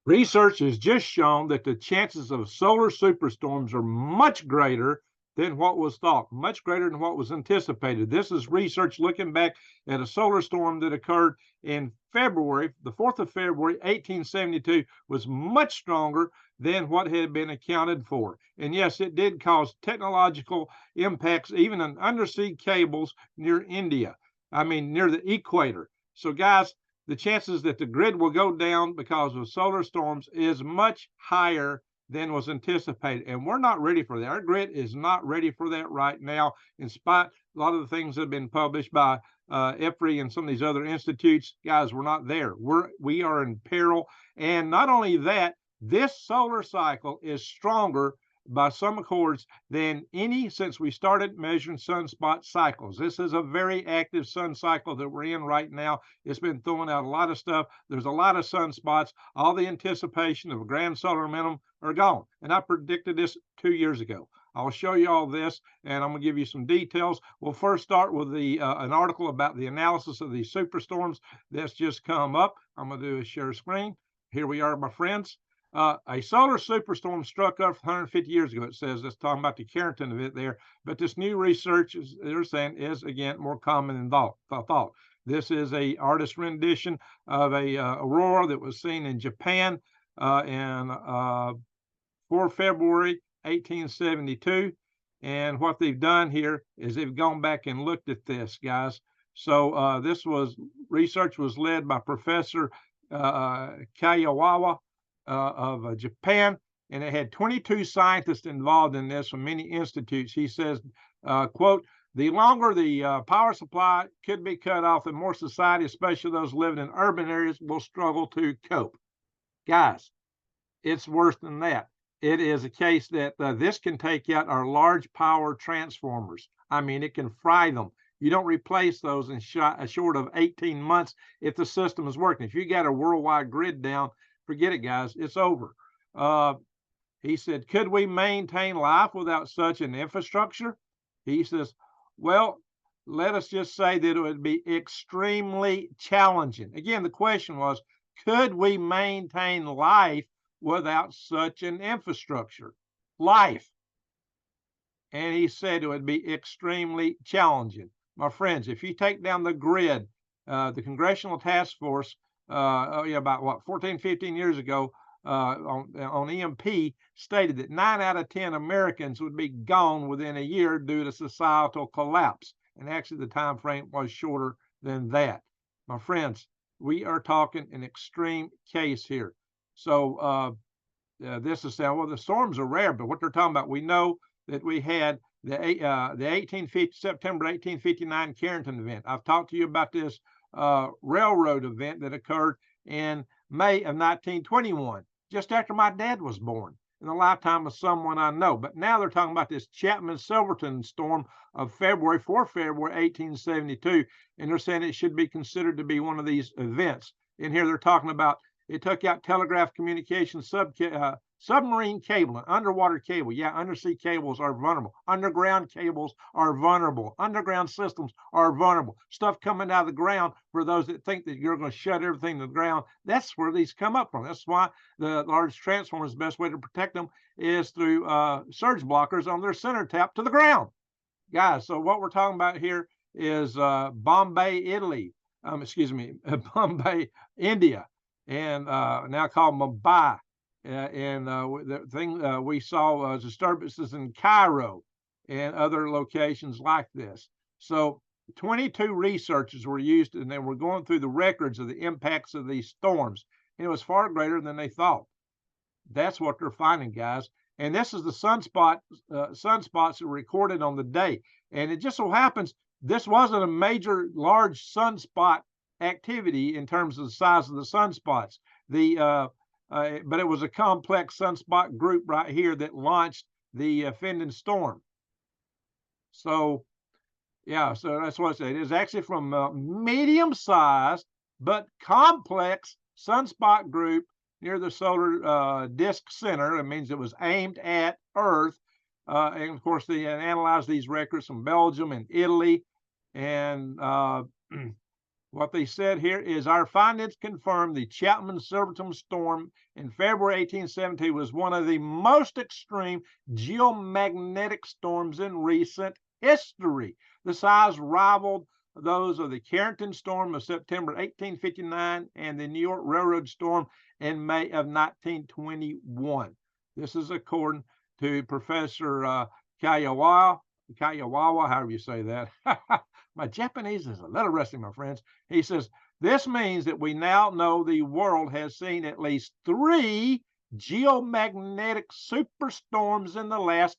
Research has just shown that the chances of solar superstorms are much greater than what was thought, much greater than what was anticipated. This is research looking back at a solar storm that occurred in February, the 4th of February, 1872, was much stronger than what had been accounted for. And yes, it did cause technological impacts, even on undersea cables near India. I mean, near the equator. So, guys, the chances that the grid will go down because of solar storms is much higher than was anticipated. And we're not ready for that. Our grid is not ready for that right now, in spite of a lot of the things that have been published by EPRI and some of these other institutes. Guys, we're not there. We are in peril. And not only that, this solar cycle is stronger by some accords than any since we started measuring sunspot cycles. This is a very active sun cycle that we're in right now. It's been throwing out a lot of stuff. There's a lot of sunspots. All the anticipation of a grand solar minimum are gone. And I predicted this 2 years ago. I'll show you all this, and I'm going to give you some details. We'll first start with an article about the analysis of these superstorms that's just come up. I'm going to do a share screen. Here we are, my friends. A solar superstorm struck Earth 150 years ago. It says it's talking about the Carrington event there, but this new research they're saying is again more common than thought. This is a artist rendition of a aurora that was seen in Japan in 4 February 1872, and what they've done here is they've gone back and looked at this, guys. So this research was led by Professor Kayawawa of Japan, and it had 22 scientists involved in this from many institutes. He says, quote, the longer the power supply could be cut off, the more society, especially those living in urban areas, will struggle to cope. Guys, it's worse than that. It is a case that this can take out our large power transformers. I mean, it can fry them. You don't replace those in short of 18 months if the system is working. If you got a worldwide grid down, forget it, guys. It's over. He said, could we maintain life without such an infrastructure? He says, well, let us just say that it would be extremely challenging. Again, the question was, could we maintain life without such an infrastructure? Life. And he said it would be extremely challenging. My friends, if you take down the grid, the Congressional Task Force, about 14, 15 years ago on EMP stated that 9 out of 10 Americans would be gone within a year due to societal collapse. And actually, the time frame was shorter than that. My friends, we are talking an extreme case here. So this is saying, well, the storms are rare, but what they're talking about, we know that we had the September 1859 Carrington event. I've talked to you about this railroad event that occurred in May of 1921, just after my dad was born, in the lifetime of someone I know. But now they're talking about this Chapman-Silverton storm of 4 February 1872, and they're saying it should be considered to be one of these events. In here, they're talking about it took out telegraph communication, submarine cable, and underwater cable. Yeah, undersea cables are vulnerable. Underground cables are vulnerable. Underground systems are vulnerable. Stuff coming out of the ground, for those that think that you're going to shut everything to the ground, that's where these come up from. That's why the large transformers, the best way to protect them is through surge blockers on their center tap to the ground. Guys, so what we're talking about here is Bombay, Italy. Bombay, India, and now called Mumbai. And the thing we saw disturbances in Cairo and other locations like this. So 22 researchers were used, and they were going through the records of the impacts of these storms, and it was far greater than they thought. That's what they're finding, guys. And this is the sunspots that were recorded on the day. And it just so happens this wasn't a major, large sunspot activity in terms of the size of the sunspots. But it was a complex sunspot group right here that launched the Fendon storm. So, yeah, so that's what I said. It is actually from medium-sized but complex sunspot group near the solar disk center. It means it was aimed at Earth. And of course, they analyzed these records from Belgium and Italy. And What they said here is our findings confirm the Chapman-Silverton storm in February 1872 was one of the most extreme geomagnetic storms in recent history. The size rivaled those of the Carrington storm of September 1859 and the New York Railroad storm in May of 1921. This is according to Professor Kayawawa, however you say that. My Japanese is a little rusty, my friends. He says, this means that we now know the world has seen at least 3 geomagnetic superstorms in the last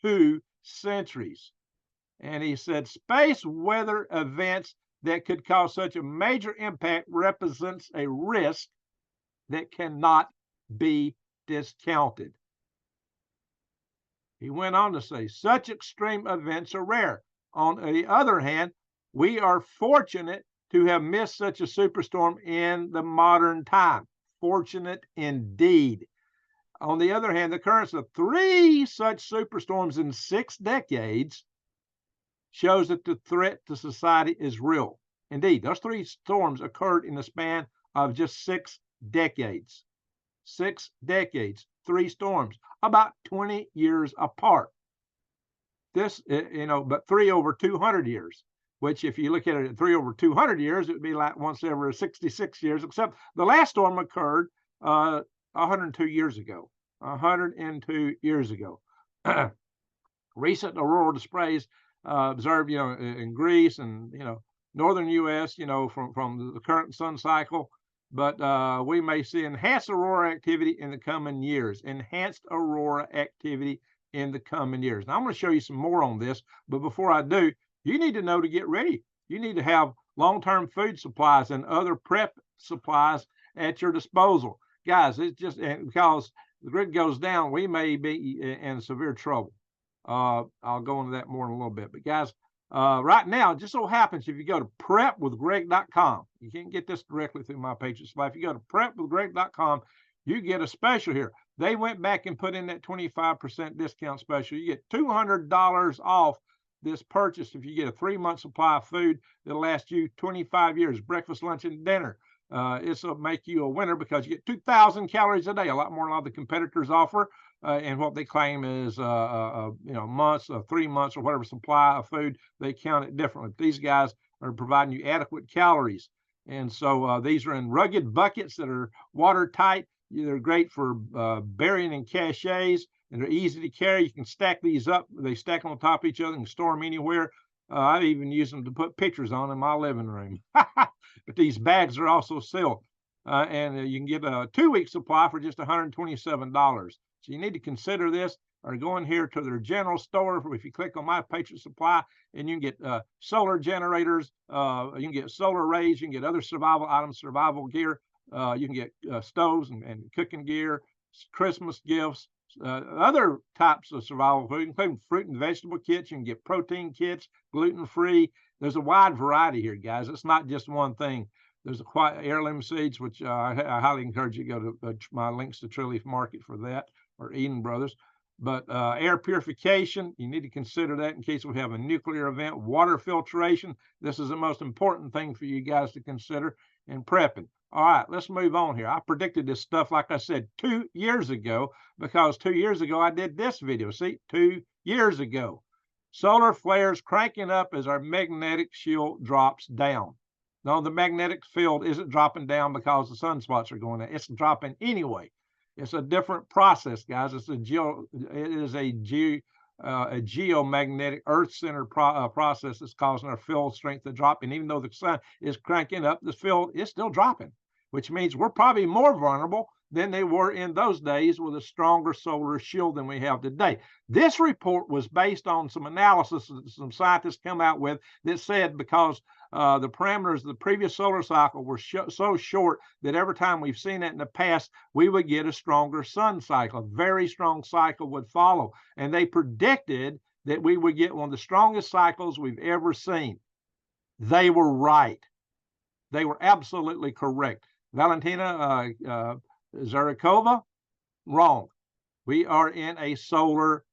2 centuries. And he said, space weather events that could cause such a major impact represents a risk that cannot be discounted. He went on to say, such extreme events are rare. On the other hand, we are fortunate to have missed such a superstorm in the modern time. Fortunate indeed. On the other hand, the occurrence of 3 such superstorms in 6 decades shows that the threat to society is real. Indeed, those 3 storms occurred in the span of just 6 decades. 6 decades, 3 storms, about 20 years apart. This, but 3 over 200 years, which if you look at it at 3 over 200 years, it would be like once every 66 years, except the last storm occurred 102 years ago. 102 years ago. Recent auroral displays observed, in Greece and, northern U.S., from the current sun cycle. But we may see enhanced aurora activity in the coming years. Enhanced aurora activity in the coming years. Now, I'm going to show you some more on this, but before I do, you need to know to get ready. You need to have long-term food supplies and other prep supplies at your disposal. Guys, it's just because the grid goes down, we may be in severe trouble. I'll go into that more in a little bit. But guys, right now, it just so happens if you go to prepwithgreg.com, you can't get this directly through my Patriot Supply. If you go to prepwithgreg.com, you get a special here. They went back and put in that 25% discount special. You get $200 off this purchase if you get a 3-month supply of food that'll last you 25 years, breakfast, lunch, and dinner. This will make you a winner because you get 2,000 calories a day, a lot more than a lot of the competitors offer. And what they claim is, months, 3 months, or whatever supply of food, they count it differently. But these guys are providing you adequate calories. And so these are in rugged buckets that are watertight. They're great for burying in caches, and they're easy to carry. You can stack these up. They stack on top of each other and store them anywhere. I've even used them to put pictures on in my living room. But these bags are also sealed. And you can get a 2-week supply for just $127. So you need to consider this, or go in here to their general store. If you click on My Patriot Supply, and you can get solar generators, you can get solar rays, you can get other survival items, survival gear. You can get stoves and cooking gear, Christmas gifts, other types of survival food, including fruit and vegetable kits. You can get protein kits, gluten-free. There's a wide variety here, guys. It's not just one thing. There's heirloom seeds, which I highly encourage you to go to my links to True Leaf Market for that, or Eden Brothers. But air purification, you need to consider that in case we have a nuclear event. Water filtration, this is the most important thing for you guys to consider in prepping. All right, let's move on here. I predicted this stuff, like I said, 2 years ago, because 2 years ago I did this video. See, 2 years ago. Solar flares cranking up as our magnetic shield drops down. No, the magnetic field isn't dropping down because the sunspots are going in. It's dropping anyway. It's a different process, guys. It is a geomagnetic Earth center process that's causing our field strength to drop. And even though the sun is cranking up, the field is still dropping, which means we're probably more vulnerable than they were in those days with a stronger solar shield than we have today. This report was based on some analysis that some scientists come out with that said because the parameters of the previous solar cycle were so short that every time we've seen it in the past, we would get a stronger sun cycle. A very strong cycle would follow. And they predicted that we would get one of the strongest cycles we've ever seen. They were right. They were absolutely correct. Valentina Zarakova, wrong. We are in a solar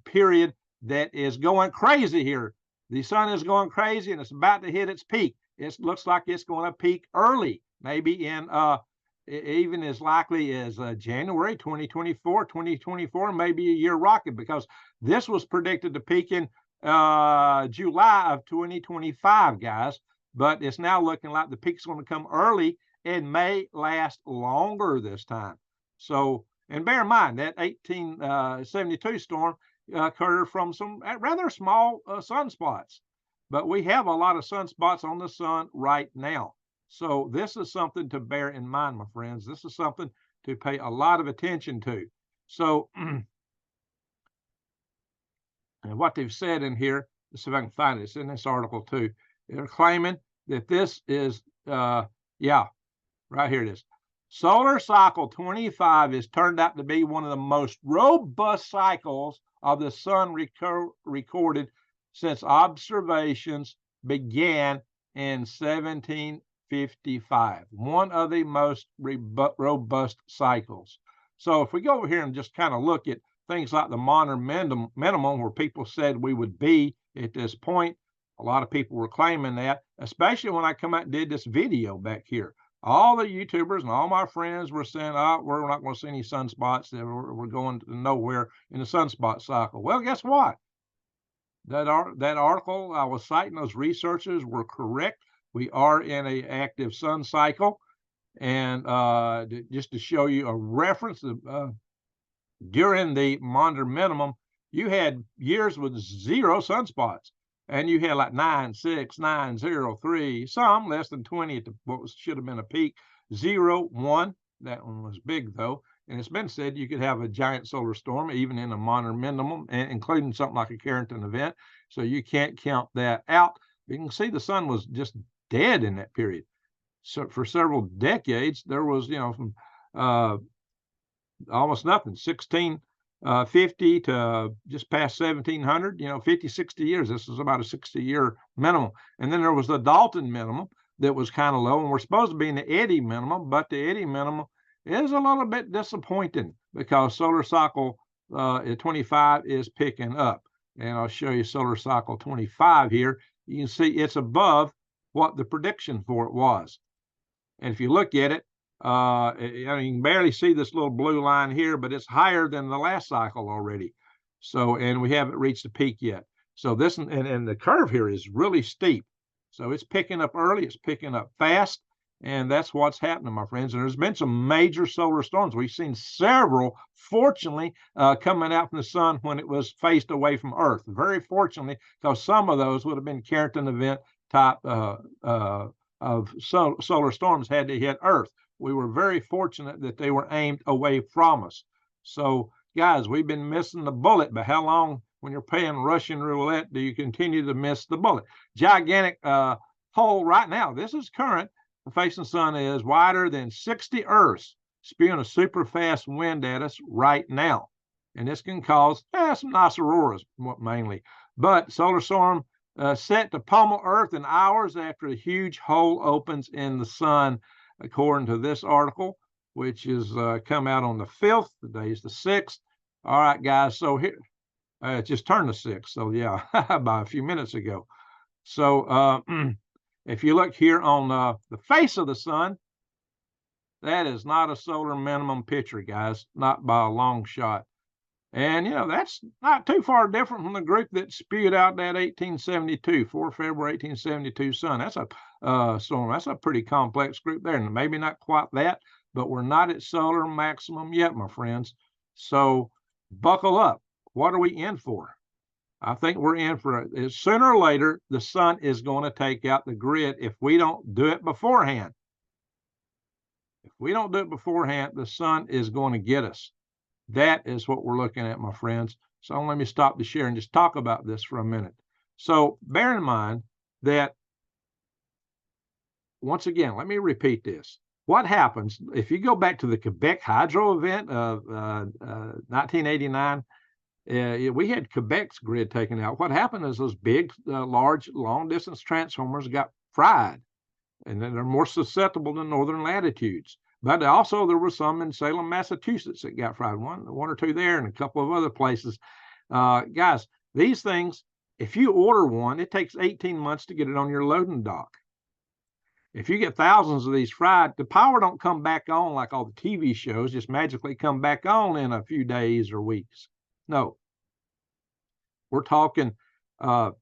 period that is going crazy here. the sun is going crazy and it's about to hit its peak. It looks like it's going to peak early, maybe in even as likely as January 2024, maybe a year rocket, because this was predicted to peak in July of 2025, guys. But it's now looking like the peak's going to come early and may last longer this time. So, and bear in mind that 1872 storm occurred from some rather small sunspots. But we have a lot of sunspots on the sun right now. So this is something to bear in mind, my friends. This is something to pay a lot of attention to. So, and what they've said in here, let's see if I can find it. It's in this article too. They're claiming that this is, yeah, right here it is. Solar cycle 25 has turned out to be one of the most robust cycles of the sun recorded since observations began in 1755. One of the most robust cycles. So if we go over here and just kind of look at things like the modern minimum where people said we would be at this point, a lot of people were claiming that, especially when I come out and did this video back here. All the YouTubers and all my friends were saying, oh, we're not going to see any sunspots. We're going to nowhere in the sunspot cycle. Well, guess what? That article I was citing, those researchers were correct. We are in an active sun cycle. And just to show you a reference, during the modern minimum, you had years with 0 sunspots. And you had like 9, 6, 9, 0, 3, some less than 20 at what should have been a peak, 0, 1. That one was big though. And it's been said you could have a giant solar storm even in a modern minimum, including something like a Carrington event. So you can't count that out. You can see the sun was just dead in that period. So for several decades, there was, from almost nothing, 1650 to just past 1700, 50, 60 years. This is about a 60-year minimum. And then there was the Dalton minimum that was kind of low, and we're supposed to be in the Eddy minimum, but the Eddy minimum is a little bit disappointing because solar cycle 25 is picking up. And I'll show you solar cycle 25 here. You can see it's above what the prediction for it was. And if you look at it, you can barely see this little blue line here, but it's higher than the last cycle already. So, and we haven't reached the peak yet. So this, and the curve here is really steep. So it's picking up early, it's picking up fast, and that's what's happening, my friends. And there's been some major solar storms. We've seen several, fortunately, coming out from the sun when it was faced away from Earth. Very fortunately, because some of those would have been Carrington event type of solar storms had to hit Earth. We were very fortunate that they were aimed away from us. So, guys, we've been missing the bullet, but how long, when you're playing Russian roulette, do you continue to miss the bullet? Gigantic hole right now. This is current. The facing sun is wider than 60 Earths, spewing a super fast wind at us right now. And this can cause some nice auroras, mainly. But solar storm set to pummel Earth in hours after a huge hole opens in the sun, according to this article, which is come out on the 5th. Today's the 6th. All right, guys. So here, it just turned the 6th. So yeah, by a few minutes ago. So if you look here on the face of the sun, that is not a solar minimum picture, guys, not by a long shot. And, that's not too far different from the group that spewed out that 1872, 4 February 1872 sun. That's a storm. That's a pretty complex group there. And maybe not quite that, but we're not at solar maximum yet, my friends. So buckle up. What are we in for? I think we're in for it. Sooner or later, the sun is going to take out the grid if we don't do it beforehand. If we don't do it beforehand, the sun is going to get us. That is what we're looking at, my friends. So let me stop the share and just talk about this for a minute. So bear in mind that, once again, let me repeat this. What happens if you go back to the Quebec hydro event of 1989? We had Quebec's grid taken out. What happened is those big, large, long-distance transformers got fried, and then they're more susceptible to northern latitudes. But also there were some in Salem, Massachusetts that got fried, one or two there, and a couple of other places. Guys, these things If you order one, it takes 18 months to get it on your loading dock. If you get thousands of these fried, the power don't come back on like all the TV shows, just magically come back on in a few days or weeks. No, we're talking that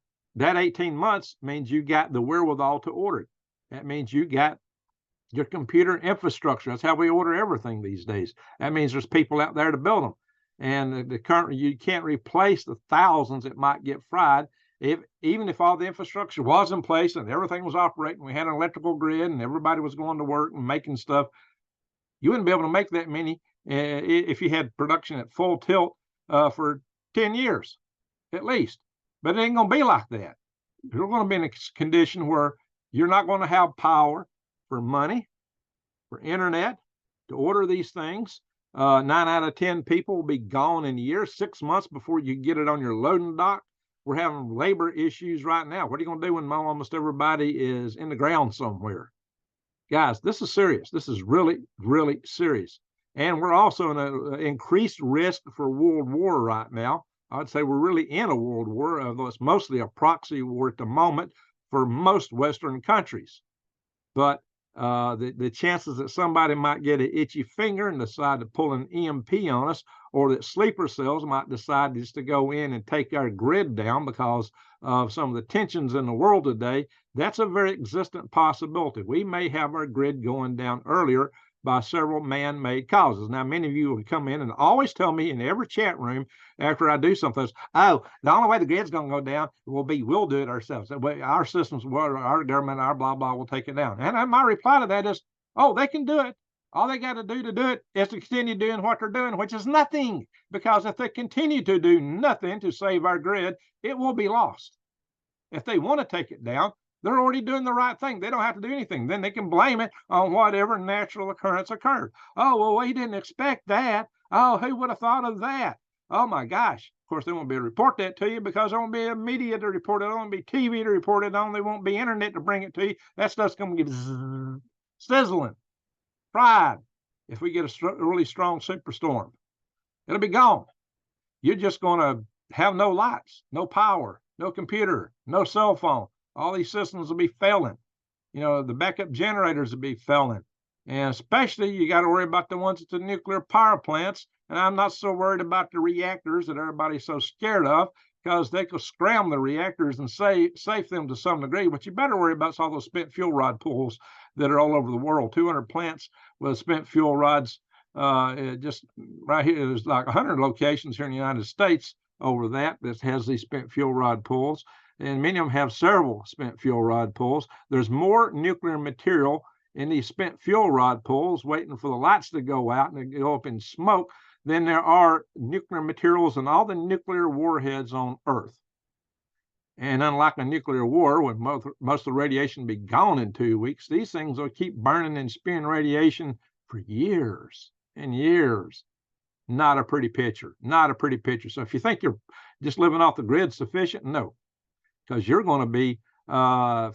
18 months means you got the wherewithal to order it. That means you got your computer infrastructure. That's how we order everything these days. That means there's people out there to build them. And the current, you can't replace the thousands that might get fried. Even if all the infrastructure was in place and everything was operating, we had an electrical grid and everybody was going to work and making stuff, you wouldn't be able to make that many if you had production at full tilt for 10 years at least. But it ain't going to be like that. You're going to be in a condition where you're not going to have power for money, for internet, to order these things. 9 out of 10 people will be gone in a year, 6 months before you get it on your loading dock. We're having labor issues right now. What are you going to do when almost everybody is in the ground somewhere? Guys, this is serious. This is really, really serious. And we're also in an increased risk for world war right now. I'd say we're really in a world war, although it's mostly a proxy war at the moment for most Western countries. But the chances that somebody might get an itchy finger and decide to pull an EMP on us, or that sleeper cells might decide just to go in and take our grid down because of some of the tensions in the world today, that's a very existent possibility. We may have our grid going down earlier by several man-made causes. Now, many of you will come in and always tell me in every chat room after I do something, oh, the only way the grid's going to go down will be we'll do it ourselves. Our systems, our government, our blah, blah, will take it down. And my reply to that is, oh, they can do it. All they got to do it is to continue doing what they're doing, which is nothing. Because if they continue to do nothing to save our grid, it will be lost. If they want to take it down, they're already doing the right thing. They don't have to do anything. Then they can blame it on whatever natural occurrence occurred. Oh, well, we didn't expect that. Oh, who would have thought of that? Oh, my gosh. Of course, they won't be able to report that to you because there won't be a media to report it on, be TV to report it on. There won't be internet to bring it to you. That stuff's going to get sizzling, fried. If we get a really strong superstorm, it'll be gone. You're just going to have no lights, no power, no computer, no cell phone. All these systems will be failing. You know, the backup generators will be failing. And especially you got to worry about the ones at the nuclear power plants. And I'm not so worried about the reactors that everybody's so scared of, because they could scram the reactors and save them to some degree. What you better worry about is all those spent fuel rod pools that are all over the world. 200 plants with spent fuel rods. Just right here, there's like 100 locations here in the United States over that has these spent fuel rod pools. And many of them have several spent fuel rod pools. There's more nuclear material in these spent fuel rod pools waiting for the lights to go out and to go up in smoke than there are nuclear materials in all the nuclear warheads on Earth. And unlike a nuclear war, when most of the radiation will be gone in 2 weeks, these things will keep burning and spewing radiation for years and years. Not a pretty picture. Not a pretty picture. So if you think you're just living off the grid sufficient, no. Because you're going to be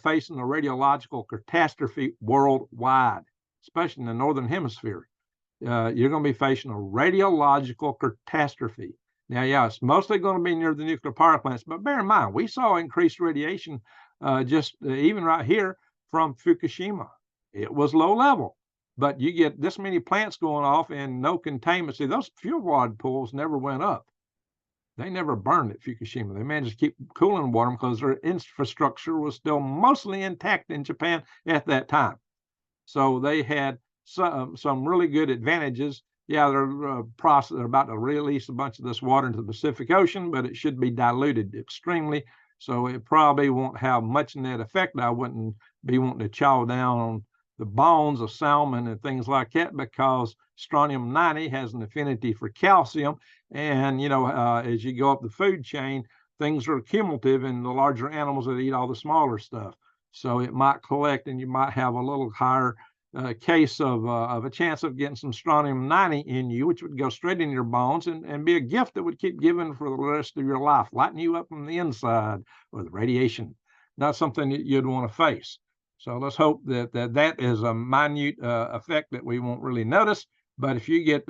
facing a radiological catastrophe worldwide, especially in the Northern Hemisphere. You're going to be facing a radiological catastrophe. Now, yeah, it's mostly going to be near the nuclear power plants, but bear in mind, we saw increased radiation even right here from Fukushima. It was low level, but you get this many plants going off and no containment. See, those fuel rod pools never went up. They never burned at Fukushima. They managed to keep cooling water because their infrastructure was still mostly intact in Japan at that time. So they had some really good advantages. Yeah, they're about to release a bunch of this water into the Pacific Ocean, but it should be diluted extremely. So it probably won't have much net effect. I wouldn't be wanting to chow down on the bones of salmon and things like that, because strontium-90 has an affinity for calcium. And, you know, as you go up the food chain, things are cumulative in the larger animals that eat all the smaller stuff. So it might collect and you might have a little higher case of a chance of getting some strontium-90 in you, which would go straight in your bones and be a gift that would keep giving for the rest of your life, lighten you up from the inside with radiation. Not something that you'd want to face. So let's hope that is a minute effect that we won't really notice. But if you get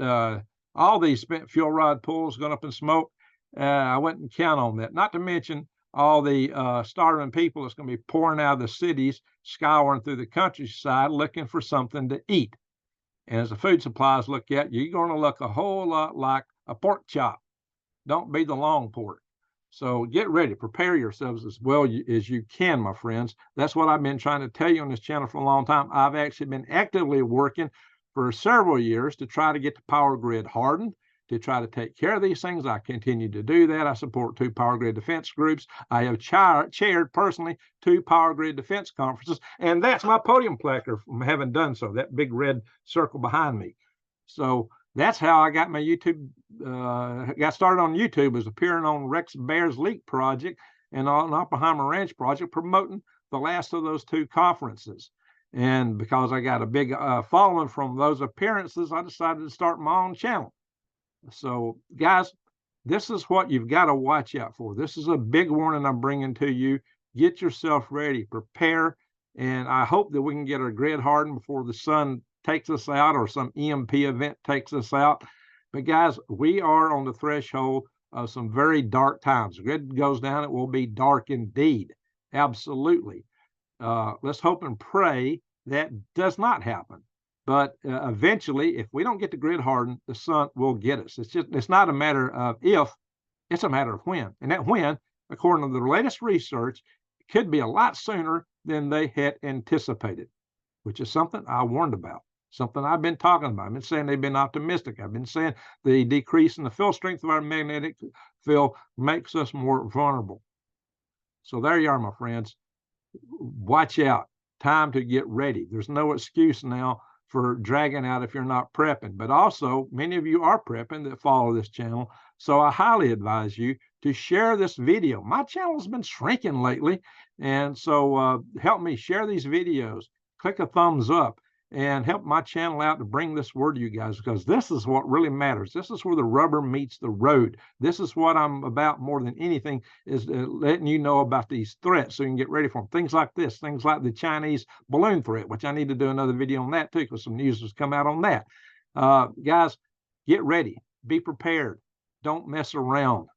all these spent fuel rod pools going up in smoke, I wouldn't count on that. Not to mention all the starving people that's going to be pouring out of the cities, scouring through the countryside looking for something to eat. And as the food supplies look at, you're going to look a whole lot like a pork chop. Don't be the long pork. So get ready, prepare yourselves as well as you can, my friends. That's what I've been trying to tell you on this channel for a long time. I've actually been actively working for several years to try to get the power grid hardened, to try to take care of these things. I continue to do that. I support 2 power grid defense groups. I have chaired personally 2 power grid defense conferences, and that's my podium placard from having done so, that big red circle behind me. So that's how I got my YouTube, got started on YouTube, was appearing on Rex Bear's Leak Project and on Oppenheimer Ranch Project, promoting the last of those 2 conferences. And because I got a big following from those appearances, I decided to start my own channel. So, guys, this is what you've got to watch out for. This is a big warning I'm bringing to you. Get yourself ready, prepare, and I hope that we can get our grid hardened before the sun takes us out or some EMP event takes us out. But guys, we are on the threshold of some very dark times. The grid goes down, it will be dark indeed. Absolutely. Let's hope and pray that does not happen. But eventually, if we don't get the grid hardened, the sun will get us. It's not a matter of if, it's a matter of when. And that when, according to the latest research, could be a lot sooner than they had anticipated, which is something I warned about. Something I've been talking about. I've been saying they've been optimistic. I've been saying the decrease in the field strength of our magnetic field makes us more vulnerable. So there you are, my friends. Watch out. Time to get ready. There's no excuse now for dragging out if you're not prepping. But also, many of you are prepping that follow this channel. So I highly advise you to share this video. My channel's been shrinking lately. And so help me share these videos. Click a thumbs up and help my channel out to bring this word to you guys, because this is what really matters. This is where the rubber meets the road. This is what I'm about more than anything, is letting you know about these threats so you can get ready for them. Things like this, things like the Chinese balloon threat, which I need to do another video on that too, because some news has come out on that. Guys, get ready. Be prepared. Don't mess around.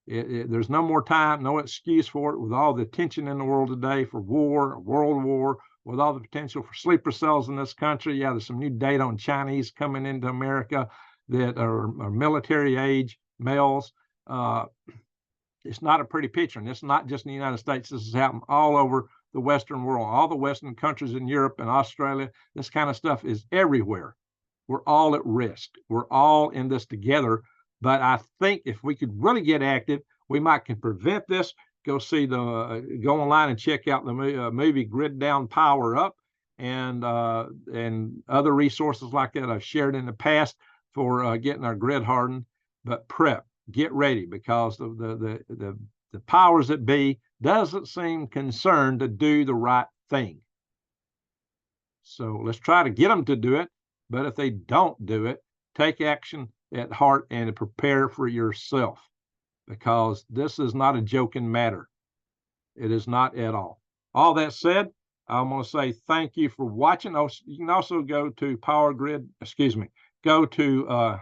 There's no more time, no excuse for it, with all the tension in the world today for war, world war, with all the potential for sleeper cells in this country. Yeah, there's some new data on Chinese coming into America that are military age males. It's not a pretty picture, and it's not just in the United States. This has happened all over the Western world, all the Western countries in Europe and Australia. This kind of stuff is everywhere. We're all at risk. We're all in this together. But I think if we could really get active, we might can prevent this. Go online and check out the movie Grid Down, Power Up, and other resources like that I've shared in the past for getting our grid hardened. But prep, get ready, because the powers that be doesn't seem concerned to do the right thing. So let's try to get them to do it. But if they don't do it, take action at heart and prepare for yourself, because this is not a joking matter. It is not at all. All that said, I'm going to say thank you for watching. You can also go to go to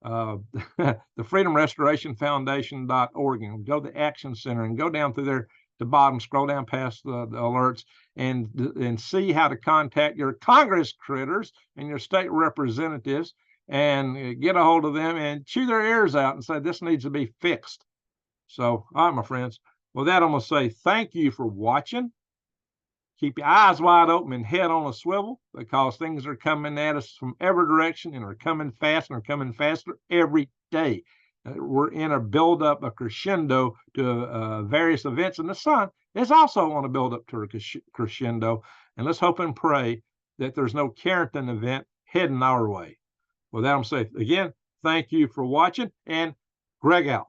the Freedom Restoration Foundation.org and go to the Action Center and go down through there at the bottom, scroll down past the alerts, and see how to contact your Congress critters and your state representatives and get a hold of them and chew their ears out and say this needs to be fixed. So, all right, my friends. With that, I'm going to say thank you for watching. Keep your eyes wide open and head on a swivel, because things are coming at us from every direction and are coming fast and are coming faster every day. We're in a build-up, a crescendo to various events, and the sun is also on a build-up to a crescendo. And let's hope and pray that there's no Carrington event heading our way. With that, I'm saying again, thank you for watching, and Greg out.